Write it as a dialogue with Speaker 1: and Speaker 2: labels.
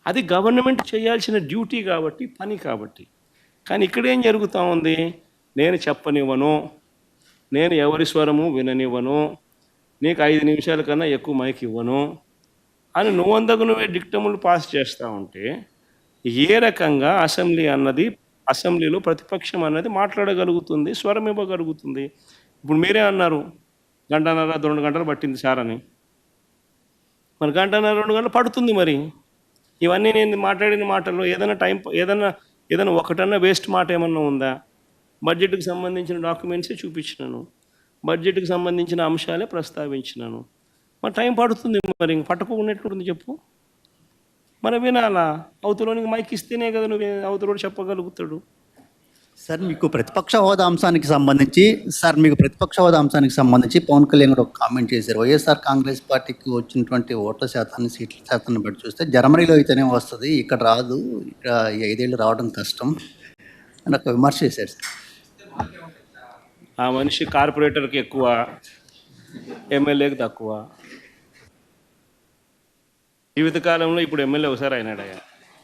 Speaker 1: అది గవర్నమెంట్ చేయాల్సిన డ్యూటీ కాబట్టి, పని కాబట్టి. కానీ ఇక్కడేం జరుగుతూ ఉంది, నేను చెప్పనివ్వను, నేను ఎవరి స్వరము విననివ్వను, నీకు 5 నిమిషాల కన్నా ఎక్కువ మైక్ ఇవ్వను అని నువ్వందకు నువ్వే డిక్టములు పాస్ చేస్తూ ఉంటే ఏ రకంగా అసెంబ్లీలో ప్రతిపక్షం అన్నది మాట్లాడగలుగుతుంది, స్వరం ఇవ్వగలుగుతుంది? ఇప్పుడు మీరే అన్నారు గంటన్నర 2 గంటలు పట్టింది సార్ అని. మరి గంటన్నర 2 గంటలు పడుతుంది. మరి ఇవన్నీ నేను మాట్లాడిన మాటల్లో ఏదైనా ఒకటన్నా వేస్ట్ మాట ఏమన్నా ఉందా? బడ్జెట్కి సంబంధించిన డాక్యుమెంట్సే చూపించినాను, బడ్జెట్కి సంబంధించిన అంశాలే ప్రస్తావించినాను. మరి టైం పడుతుంది. మరి ఇంక పట్టుకోకున్నట్లుంది చెప్పు. మరి వినాలా? అవతలోనికి మైక్ ఇస్తేనే కదా నువ్వు అవతలోడు చెప్పగలుగుతాడు.
Speaker 2: సార్ మీకు ప్రతిపక్ష హోదా అంశానికి సంబంధించి పవన్ కళ్యాణ్ గారు ఒక కామెంట్ చేశారు. వైఎస్ఆర్ కాంగ్రెస్ పార్టీకి వచ్చినటువంటి ఓట్ల శాతాన్ని, సీట్ల శాతాన్ని బట్టి చూస్తే జర్మనీలో అయితేనే వస్తుంది, ఇక్కడ రాదు, ఇక్కడ 5 ఏళ్ళు రావడం కష్టం అని ఒక విమర్శ చేశారు సార్.
Speaker 1: ఆ మనిషి కార్పొరేటర్కి ఎక్కువ, ఎమ్మెల్యేకి తక్కువ. జీవితకాలంలో ఇప్పుడు ఎమ్మెల్యే ఒకసారి అయినాడయ్యా.